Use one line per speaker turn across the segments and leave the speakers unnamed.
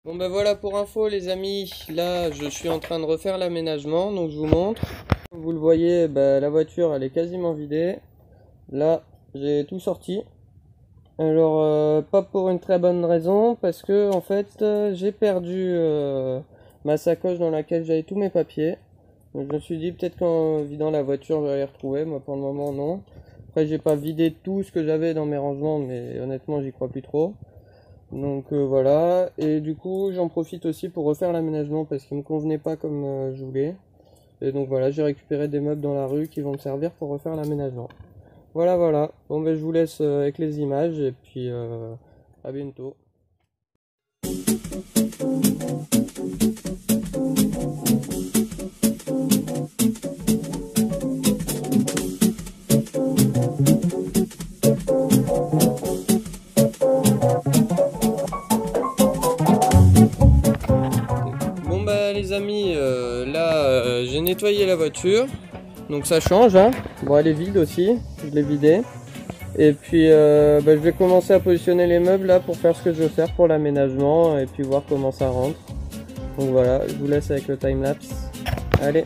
Bon ben voilà pour info les amis, là je suis en train de refaire l'aménagement, donc je vous montre. Comme vous le voyez, la voiture elle est quasiment vidée. Là j'ai tout sorti. Alors pas pour une très bonne raison, parce que en fait j'ai perdu ma sacoche dans laquelle j'avais tous mes papiers. Donc je me suis dit peut-être qu'en vidant la voiture je vais les retrouver, moi pour le moment non. Après j'ai pas vidé tout ce que j'avais dans mes rangements, mais honnêtement j'y crois plus trop. Donc voilà, et du coup j'en profite aussi pour refaire l'aménagement parce qu'il me convenait pas comme je voulais. Et donc voilà, j'ai récupéré des meubles dans la rue qui vont me servir pour refaire l'aménagement. Voilà, voilà. Bon ben je vous laisse avec les images et puis à bientôt. Bon bah les amis, là j'ai nettoyé la voiture. Donc ça change, hein. Bon elle est vide aussi, je l'ai vidée. Et puis je vais commencer à positionner les meubles là pour faire ce que je veux faire pour l'aménagement et puis voir comment ça rentre. Donc voilà, je vous laisse avec le timelapse. Allez.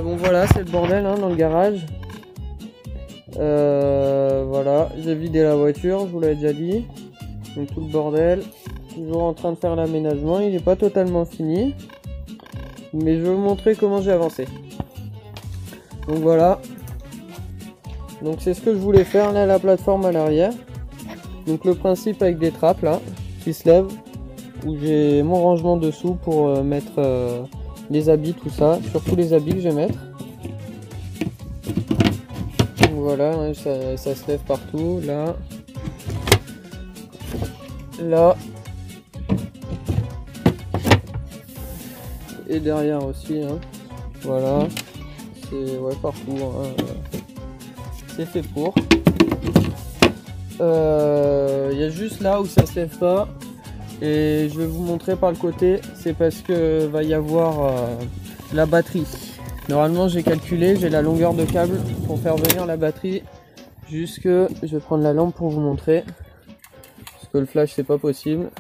Bon voilà, c'est le bordel hein, dans le garage. Voilà, j'ai vidé la voiture, je vous l'avais déjà dit. Donc tout le bordel. Toujours en train de faire l'aménagement, il n'est pas totalement fini. Mais je vais vous montrer comment j'ai avancé. Donc voilà. Donc c'est ce que je voulais faire là, la plateforme à l'arrière. Donc le principe avec des trappes là, qui se lèvent. Où j'ai mon rangement dessous pour mettre les habits, tout ça, surtout les habits que je vais mettre. Donc voilà, hein, ça se lève partout, là, là, et derrière aussi, hein. Voilà, c'est ouais, partout, hein, c'est fait pour. Il y a juste là où ça se lève pas. Et je vais vous montrer par le côté, c'est parce que va y avoir la batterie. Normalement j'ai calculé, j'ai la longueur de câble pour faire venir la batterie jusque, je vais prendre la lampe pour vous montrer, parce que le flash c'est pas possible.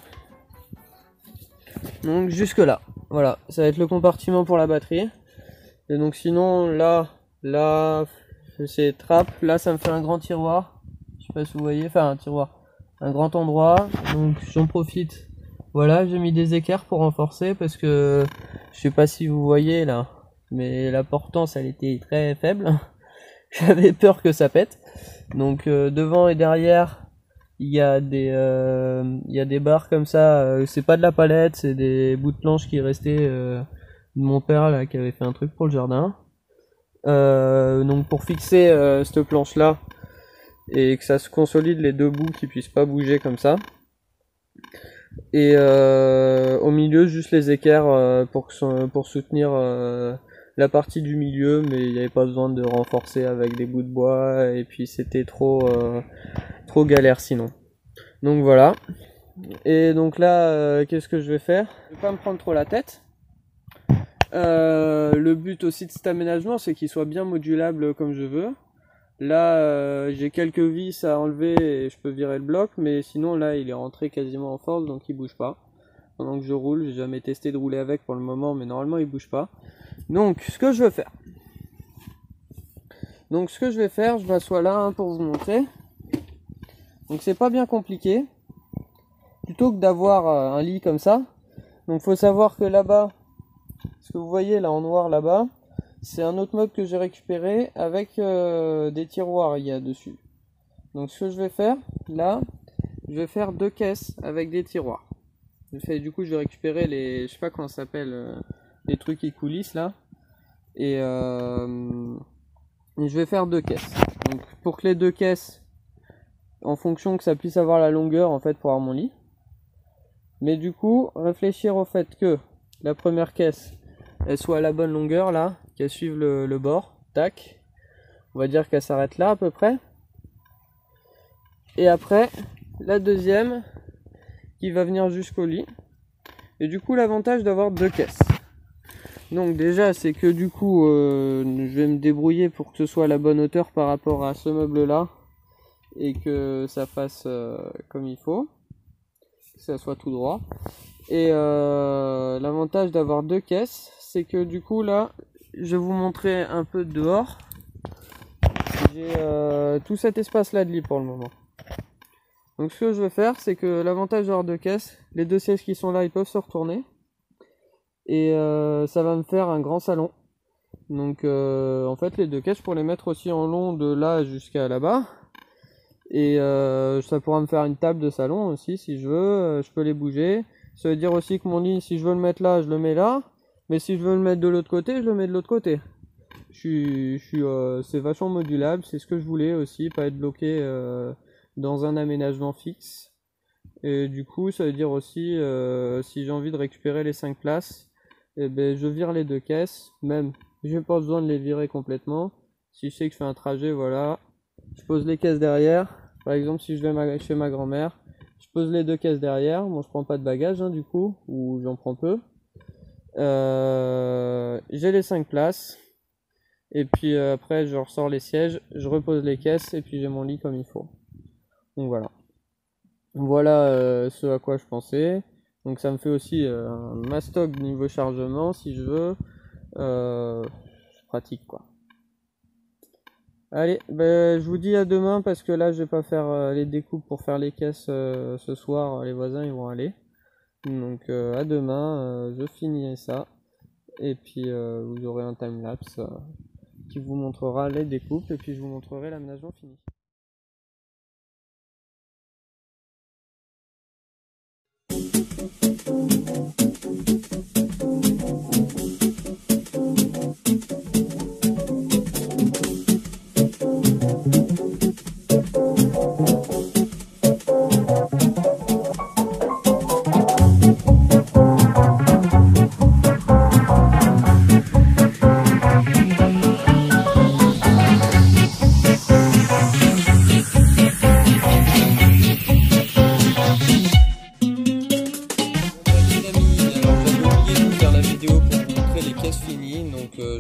Donc jusque là, voilà, ça va être le compartiment pour la batterie. Et donc sinon là c'est trappe, là ça me fait un grand tiroir, je sais pas si vous voyez, enfin un tiroir, un grand endroit, donc j'en profite. Voilà, j'ai mis des équerres pour renforcer parce que je sais pas si vous voyez là, mais la portance elle était très faible. J'avais peur que ça pète. Donc devant et derrière, il y a des barres comme ça. C'est pas de la palette, c'est des bouts de planche qui restaient de mon père là qui avait fait un truc pour le jardin. Donc pour fixer cette planche là, et que ça se consolide les deux bouts qui puissent pas bouger comme ça. Et au milieu juste les équerres pour soutenir la partie du milieu, mais il n'y avait pas besoin de renforcer avec des bouts de bois, et puis c'était trop galère sinon. Donc voilà. Et donc là, qu'est-ce que je vais faire? Je vais pas me prendre trop la tête. Le but aussi de cet aménagement, c'est qu'il soit bien modulable comme je veux. Là, j'ai quelques vis à enlever et je peux virer le bloc, mais sinon là, il est rentré quasiment en force, donc il bouge pas. Pendant que je roule, j'ai jamais testé de rouler avec pour le moment, mais normalement il bouge pas. Donc, ce que je vais faire, je m'assois là pour vous montrer. Donc c'est pas bien compliqué. Plutôt que d'avoir un lit comme ça, donc faut savoir que là-bas, ce que vous voyez là en noir là-bas, c'est un autre meuble que j'ai récupéré avec des tiroirs il y a dessus. Donc ce que je vais faire là, je vais faire 2 caisses avec des tiroirs. Du coup je vais récupérer les, je sais pas comment ça s'appelle, les trucs qui coulissent là, et je vais faire 2 caisses. Donc pour que les 2 caisses, en fonction que ça puisse avoir la longueur en fait pour avoir mon lit. Mais du coup, réfléchir au fait que la première caisse, elle soit à la bonne longueur là, qu'elle suive le bord, tac. On va dire qu'elle s'arrête là à peu près. Et après, la deuxième qui va venir jusqu'au lit. Et du coup, l'avantage d'avoir 2 caisses. Donc déjà, c'est que du coup, je vais me débrouiller pour que ce soit à la bonne hauteur par rapport à ce meuble là. Et que ça fasse comme il faut. Que ça soit tout droit. Et l'avantage d'avoir 2 caisses, c'est que du coup là, je vais vous montrer un peu dehors. J'ai tout cet espace là de lit pour le moment. Donc ce que je vais faire, c'est que l'avantage d'avoir 2 caisses, les 2 sièges qui sont là, ils peuvent se retourner. Et ça va me faire un grand salon. Donc en fait les 2 caisses, pour les mettre aussi en long de là jusqu'à là-bas. Et ça pourra me faire une table de salon aussi si je veux, je peux les bouger. Ça veut dire aussi que mon lit, si je veux le mettre là, je le mets là. Mais si je veux le mettre de l'autre côté, je le mets de l'autre côté. C'est vachement modulable, c'est ce que je voulais aussi, pas être bloqué dans un aménagement fixe. Et du coup, ça veut dire aussi, si j'ai envie de récupérer les 5 places, eh ben, je vire les 2 caisses, même. J'ai pas besoin de les virer complètement. Si je sais que je fais un trajet, voilà. Je pose les caisses derrière. Par exemple, si je vais chez ma grand-mère, je pose les 2 caisses derrière. Bon, je prends pas de bagages du coup, ou j'en prends peu. J'ai les 5 places. Et puis après, je ressors les sièges, je repose les caisses et puis j'ai mon lit comme il faut. Donc voilà. Voilà ce à quoi je pensais. Donc ça me fait aussi un mastoc niveau chargement si je veux. C'est pratique quoi. Allez, ben, je vous dis à demain parce que là je vais pas faire les découpes pour faire les caisses ce soir, les voisins ils vont aller. Donc à demain, je finirai ça. Et puis vous aurez un timelapse qui vous montrera les découpes et puis je vous montrerai l'aménagement fini.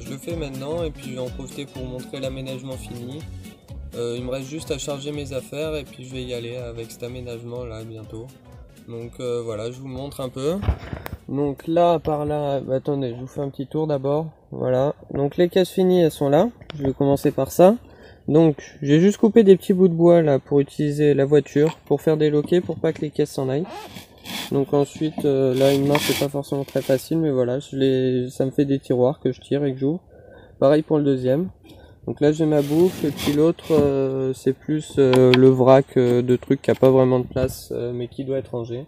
Je le fais maintenant et puis je vais en profiter pour vous montrer l'aménagement fini. Il me reste juste à charger mes affaires et puis je vais y aller avec cet aménagement là bientôt. Donc voilà, je vous montre un peu. Donc là, par là, attendez, je vous fais un petit tour d'abord. Voilà, donc les caisses finies elles sont là. Je vais commencer par ça. Donc j'ai juste coupé des petits bouts de bois là pour utiliser la voiture, pour faire des loquets pour pas que les caisses s'en aillent. Donc ensuite, là une main c'est pas forcément très facile, mais voilà, ça me fait des tiroirs que je tire et que j'ouvre. Pareil pour le deuxième. Donc là j'ai ma boucle et puis l'autre c'est plus le vrac de trucs qui a pas vraiment de place mais qui doit être rangé.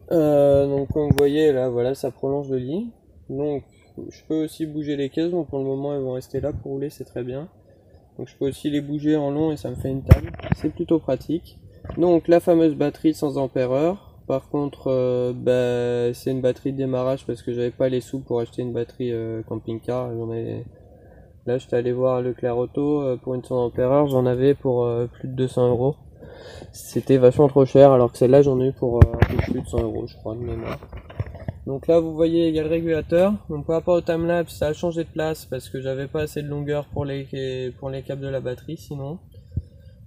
Donc comme vous voyez là, voilà, ça prolonge le lit. Donc je peux aussi bouger les caisses, donc pour le moment elles vont rester là pour rouler, c'est très bien. Donc je peux aussi les bouger en long et ça me fait une table. C'est plutôt pratique. Donc la fameuse batterie 100 ampères. Par contre, c'est une batterie de démarrage parce que j'avais pas les sous pour acheter une batterie camping-car. Là, j'étais allé voir à Leclerc Auto pour une 100 ampères. J'en avais pour plus de 200 euros. C'était vachement trop cher, alors que celle-là, j'en ai eu pour un peu plus de 100 euros, je crois, de mémoire. Donc là, vous voyez, il y a le régulateur. Donc par rapport au timelapse, ça a changé de place parce que j'avais pas assez de longueur pour les câbles de la batterie, sinon.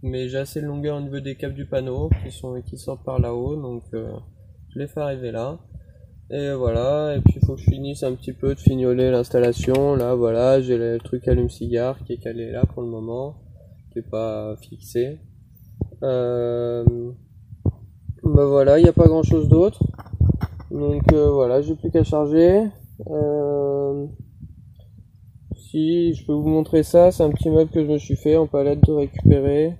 Mais j'ai assez de longueur au niveau des câbles du panneau qui sortent par là-haut, donc je les fais arriver là. Et voilà, et puis il faut que je finisse un petit peu de fignoler l'installation. Là voilà, j'ai le truc allume-cigare qui est calé là pour le moment, qui est pas fixé. Bah voilà, il n'y a pas grand chose d'autre. Donc voilà, j'ai plus qu'à charger. Si je peux vous montrer ça, c'est un petit meuble que je me suis fait en palette de récupérer.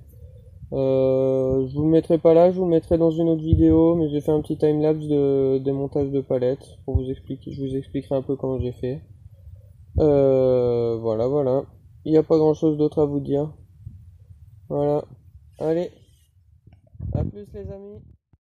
Je vous le mettrai pas là, je vous le mettrai dans une autre vidéo, mais j'ai fait un petit timelapse de démontage de palettes pour vous expliquer. Je vous expliquerai un peu comment j'ai fait. Voilà. Il n'y a pas grand chose d'autre à vous dire. Voilà. Allez. À plus les amis.